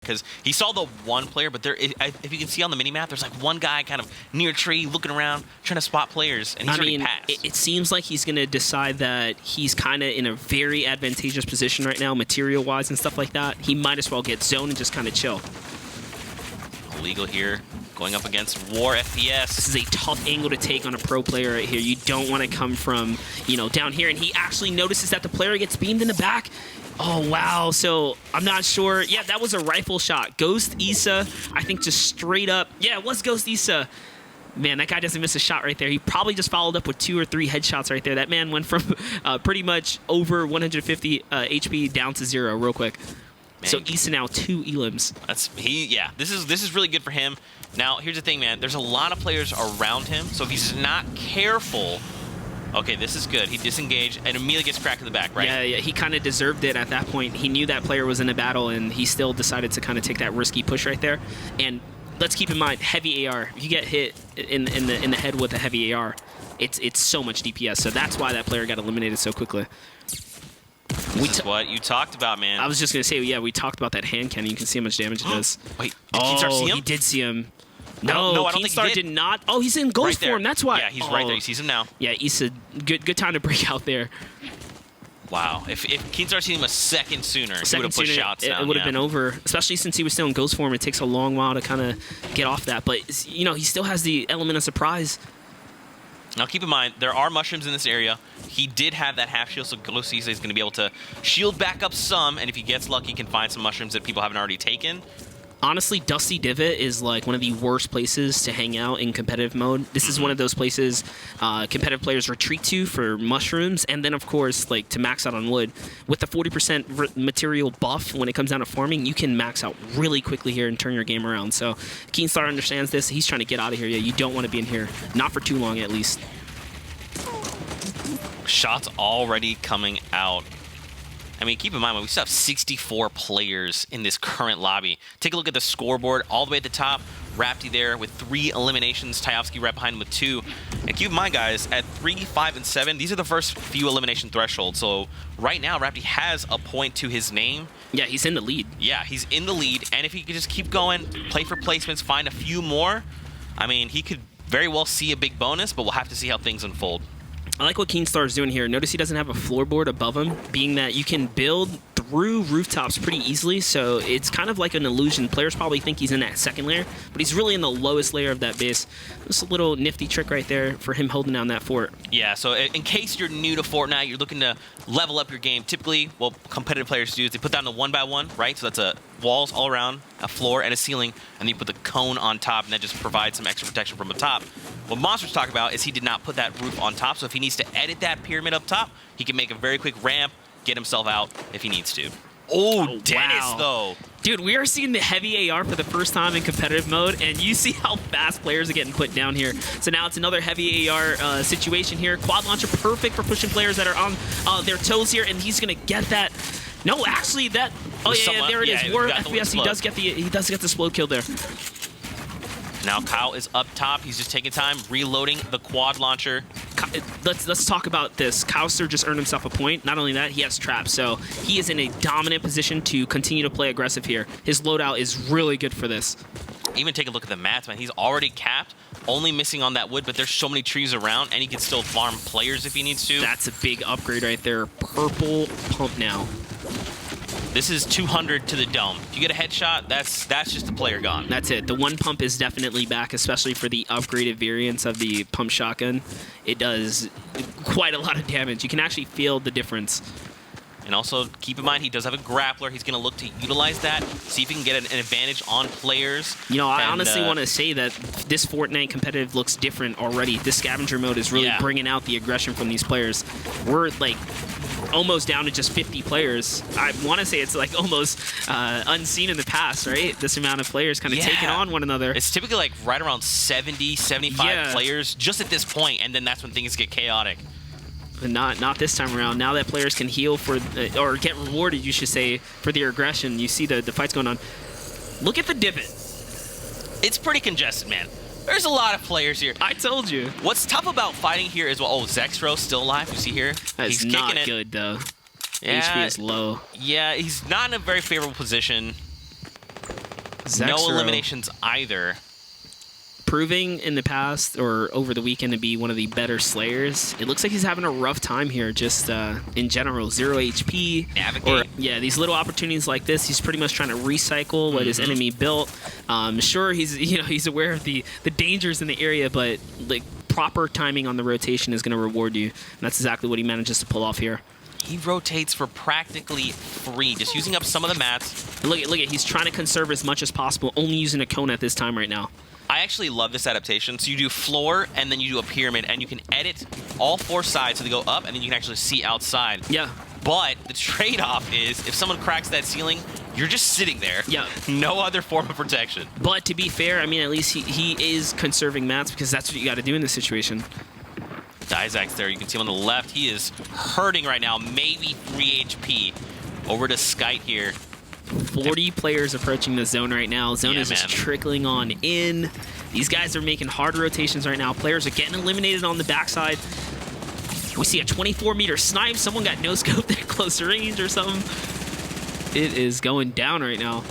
because he saw the one player, but if you can see on the mini-map, there's like one guy kind of near a tree looking around, trying to spot players, and he's already passed. It seems like he's going to decide that he's kind of in a very advantageous position right now, material-wise and stuff like that. He might as well get zone and just kind of chill. Illegal here, going up against War FPS. This is a tough angle to take on a pro player right here. You don't want to come from, down here, and he actually notices that the player gets beamed in the back. Oh, wow. So I'm not sure. Yeah, that was a rifle shot. Ghost Issa, I think just straight up. Yeah, it was Ghost Issa. Man, that guy doesn't miss a shot right there. He probably just followed up with 2 or 3 headshots right there. That man went from pretty much over 150 HP down to 0 real quick. Man. So Issa now 2 elims. Yeah, this is really good for him. Now, here's the thing, man. There's a lot of players around him, so if he's not careful... Okay, this is good. He disengaged and immediately gets cracked in the back, right? Yeah, he kind of deserved it at that point. He knew that player was in a battle, and he still decided to kind of take that risky push right there. And let's keep in mind, heavy AR. If you get hit in the head with a heavy AR, it's so much DPS. So that's why that player got eliminated so quickly. This is what you talked about, man. I was just gonna say, yeah, we talked about that hand cannon. You can see how much damage it does. Wait, did Keenstar see him? He did see him. No, I don't think Keenstar did not. Oh, he's in ghost form. That's why. Yeah, he's right there. He sees him now. Yeah, Issa, good time to break out there. Wow. If Keenstar seen him a second sooner, he would have pushed shots down. It would have been over, especially since he was still in ghost form. It takes a long while to kind of get off that. But, he still has the element of surprise. Now, keep in mind, there are mushrooms in this area. He did have that half shield, so Ghost Issa is going to be able to shield back up some, and if he gets lucky, he can find some mushrooms that people haven't already taken. Honestly, Dusty Divot is like one of the worst places to hang out in competitive mode. This is one of those places competitive players retreat to for mushrooms, and then, of course, like to max out on wood. With the 40% material buff when it comes down to farming, you can max out really quickly here and turn your game around. So Keenstar understands this. He's trying to get out of here. Yeah, you don't want to be in here. Not for too long, at least. Shots already coming out. I mean, keep in mind, we still have 64 players in this current lobby. Take a look at the scoreboard all the way at the top. Rapti there with 3 eliminations. Tyovsky right behind him with 2. And keep in mind, guys, at 3, 5, and 7, these are the first few elimination thresholds. So right now, Rapti has a point to his name. Yeah, he's in the lead. Yeah, he's in the lead. And if he could just keep going, play for placements, find a few more, I mean, he could very well see a big bonus, but we'll have to see how things unfold. I like what Keenstar is doing here. Notice he doesn't have a floorboard above him, being that you can build through rooftops pretty easily, so it's kind of like an illusion. Players probably think he's in that second layer, but he's really in the lowest layer of that base. Just a little nifty trick right there for him holding down that fort. Yeah, so in case you're new to Fortnite, you're looking to level up your game, typically what competitive players do is they put down the 1x1, right? So that's a walls all around, a floor, and a ceiling, and then you put the cone on top, and that just provides some extra protection from the top. What Monster's talking about is he did not put that roof on top, so if he needs to edit that pyramid up top, he can make a very quick ramp, get himself out if he needs to. Oh, Dennis, wow. though. Dude, we are seeing the heavy AR for the first time in competitive mode, and you see how fast players are getting put down here. So now it's another heavy AR situation here. Quad launcher perfect for pushing players that are on their toes here, and he's going to get that. No, actually, that... Oh, yeah, there it is. War FPS, he does get the explode kill there. Now Kyle is up top. He's just taking time, reloading the quad launcher. Let's talk about this. Kowster just earned himself a point. Not only that, he has traps, so he is in a dominant position to continue to play aggressive here. His loadout is really good for this. Even take a look at the mats, man. He's already capped, only missing on that wood, but there's so many trees around, and he can still farm players if he needs to. That's a big upgrade right there. Purple pump now. This is 200 to the dome. If you get a headshot, that's just the player gone. That's it. The one pump is definitely back, especially for the upgraded variants of the pump shotgun. It does quite a lot of damage. You can actually feel the difference. And also, keep in mind, he does have a grappler. He's going to look to utilize that, see if he can get an advantage on players. I honestly want to say that this Fortnite competitive looks different already. This scavenger mode is really bringing out the aggression from these players. We're, like, almost down to just 50 players. I want to say it's, like, almost unseen in the past, right? This amount of players kind of taking on one another. It's typically, like, right around 70, 75 players just at this point, and then that's when things get chaotic. But not this time around. Now that players can heal for, or get rewarded, you should say, for their aggression. You see the fights going on. Look at the divot. It's pretty congested, man. There's a lot of players here. I told you. What's tough about fighting here is, well, Zexro still alive. You see here? He's not good, though. Yeah, HP is low. Yeah, he's not in a very favorable position. No eliminations either. Proving in the past or over the weekend to be one of the better slayers. It looks like he's having a rough time here, just in general. 0 HP. Navigate. Or, yeah, these little opportunities like this, he's pretty much trying to recycle what his enemy built. Sure, he's aware of the dangers in the area, but like proper timing on the rotation is going to reward you. And that's exactly what he manages to pull off here. He rotates for practically free, just using up some of the mats. Look at, he's trying to conserve as much as possible, only using a cone at this time right now. I actually love this adaptation. So you do floor, and then you do a pyramid, and you can edit all 4 sides so they go up, and then you can actually see outside. Yeah. But the trade-off is, if someone cracks that ceiling, you're just sitting there. Yeah. No other form of protection. But to be fair, I mean, at least he is conserving mats, because that's what you got to do in this situation. Dizak's there. You can see him on the left. He is hurting right now. Maybe 3 HP. Over to Skite here. 40 players approaching the zone right now. Zone is just trickling on in. These guys are making hard rotations right now. Players are getting eliminated on the backside. We see a 24-meter snipe. Someone got no-scoped at close range or something. It is going down right now.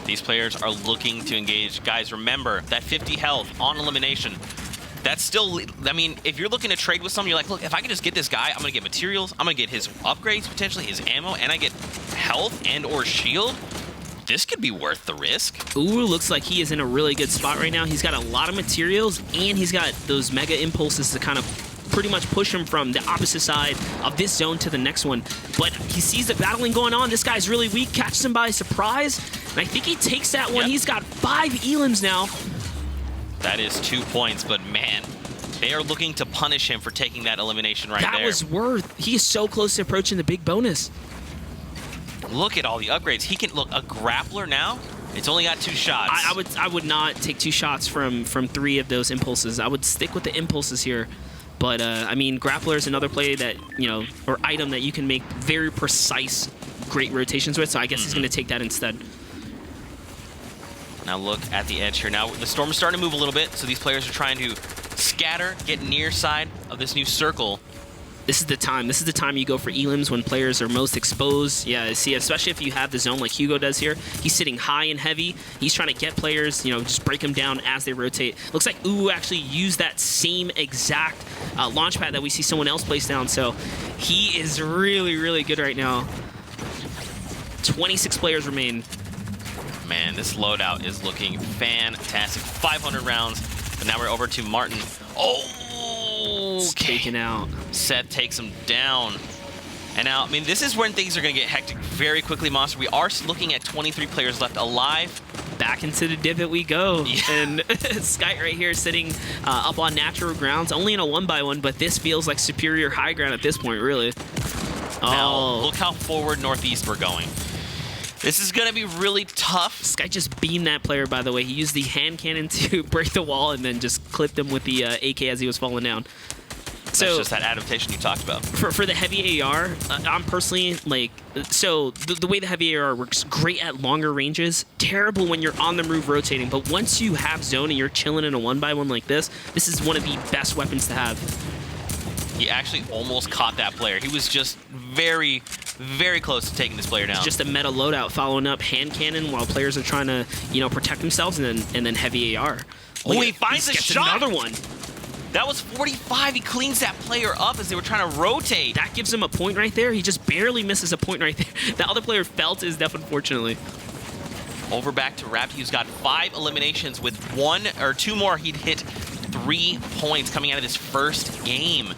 These players are looking to engage. Guys, remember, that 50 health on elimination, that's still, I mean, if you're looking to trade with someone, you're like, look, if I can just get this guy, I'm going to get materials, I'm going to get his upgrades, potentially his ammo, and I get health and or shield. This could be worth the risk. Ooh, looks like he is in a really good spot right now. He's got a lot of materials, and he's got those mega impulses to kind of pretty much push him from the opposite side of this zone to the next one. But he sees the battling going on. This guy's really weak, catches him by surprise, and I think he takes that one. He's got 5 elims now. That is 2 points, but man, they are looking to punish him for taking that elimination right there. That was worth. He is so close to approaching the big bonus. Look at all the upgrades. He can, look, a grappler now, it's only got 2 shots. I would not take 2 shots from 3 of those impulses. I would stick with the impulses here. But, I mean, grappler is another play that, or item that you can make very precise, great rotations with, so I guess he's going to take that instead. Now look at the edge here. Now the storm is starting to move a little bit, so these players are trying to scatter, get near side of this new circle. This is the time. This is the time you go for elims when players are most exposed. Yeah, see, especially if you have the zone like Hugo does here. He's sitting high and heavy. He's trying to get players, just break them down as they rotate. Looks like Ooh actually used that same exact launch pad that we see someone else place down. So he is really, really good right now. 26 players remain. Man, this loadout is looking fantastic. 500 rounds, but now we're over to Martin. Oh, taken out. Seth takes him down. And now, I mean, this is when things are going to get hectic very quickly, Monster. We are looking at 23 players left alive. Back into the divot we go. Yeah. And Skite right here sitting up on natural grounds, only in a 1x1, but this feels like superior high ground at this point, really. Now, look how forward northeast we're going. This is going to be really tough. Skite just beamed that player, by the way. He used the hand cannon to break the wall and then just clipped him with the AK as he was falling down. So, that's just that adaptation you talked about. For the heavy AR, I'm personally, like, so the way the heavy AR works, great at longer ranges, terrible when you're on the move rotating, but once you have zone and you're chilling in a 1x1 like this is one of the best weapons to have. He actually almost caught that player. He was just very, very close to taking this player down. It's just a meta loadout, following up hand cannon while players are trying to, protect themselves, and then heavy AR. Oh, he finds a shot. Another one. That was 45. He cleans that player up as they were trying to rotate. That gives him a point right there. He just barely misses a point right there. The other player felt his death, unfortunately. Over back to Rapt, who's got 5 eliminations. With 1 or 2 more, he'd hit 3 points coming out of this first game.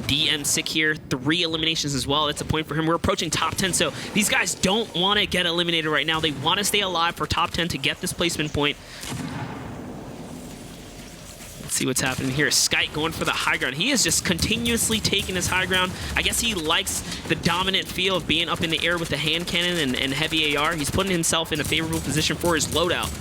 DM Sick here, 3 eliminations as well. That's a point for him. We're approaching top 10, so these guys don't want to get eliminated right now. They want to stay alive for top 10 to get this placement point. Let's see what's happening here. Skite going for the high ground. He is just continuously taking his high ground. I guess he likes the dominant feel of being up in the air with the hand cannon and heavy AR. He's putting himself in a favorable position for his loadout.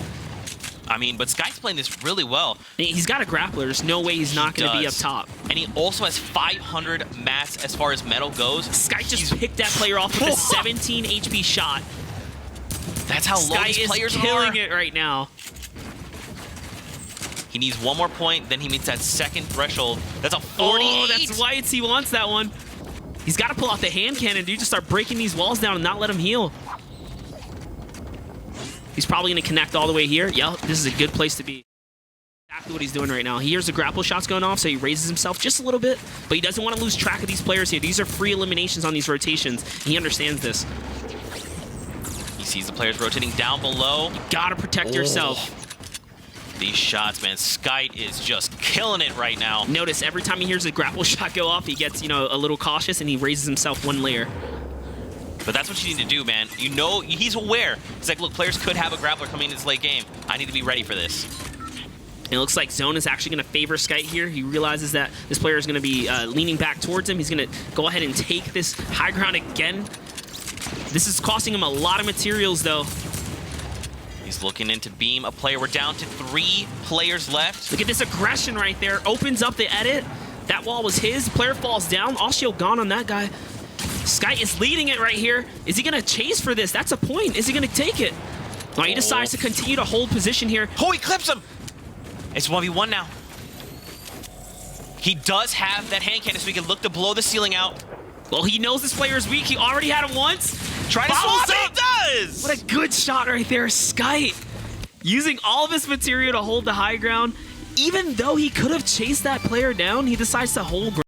I mean, but Skite's playing this really well. He's got a grappler. There's no way he's not going to be up top. And he also has 500 mats as far as metal goes. Skite just picked that player off with a 17 HP shot. That's how low these players are. Skite is killing it right now. He needs 1 more point, then he meets that second threshold. That's a 48. Oh, that's Whites. He wants that one. He's got to pull out the hand cannon, dude. Just start breaking these walls down and not let him heal. He's probably going to connect all the way here. Yeah, this is a good place to be. Exactly what he's doing right now. He hears the grapple shots going off, so he raises himself just a little bit, but he doesn't want to lose track of these players here. These are free eliminations on these rotations. He understands this. He sees the players rotating down below. You gotta protect yourself. These shots, man. Skite is just killing it right now. Notice every time he hears a grapple shot go off, he gets, you know, a little cautious and he raises himself one layer. But that's what you need to do, man. You know, he's aware. He's like, look, players could have a grappler coming in this late game. I need to be ready for this. And it looks like Zone is actually going to favor Skite here. He realizes that this player is going to be leaning back towards him. He's going to go ahead and take this high ground again. This is costing him a lot of materials, though. He's looking into beam a player. We're down to 3 players left. Look at this aggression right there. Opens up the edit. That wall was his. Player falls down. All shield gone on that guy. Skite is leading it right here. Is he going to chase for this? That's a point. Is he going to take it? No, he decides to continue to hold position here. Oh, he clips him. It's 1v1 now. He does have that hand cannon, so he can look to blow the ceiling out. Well, he knows this player is weak. He already had him once. Try to swap. He does. What a good shot right there, Skite. Using all of his material to hold the high ground. Even though he could have chased that player down, he decides to hold ground.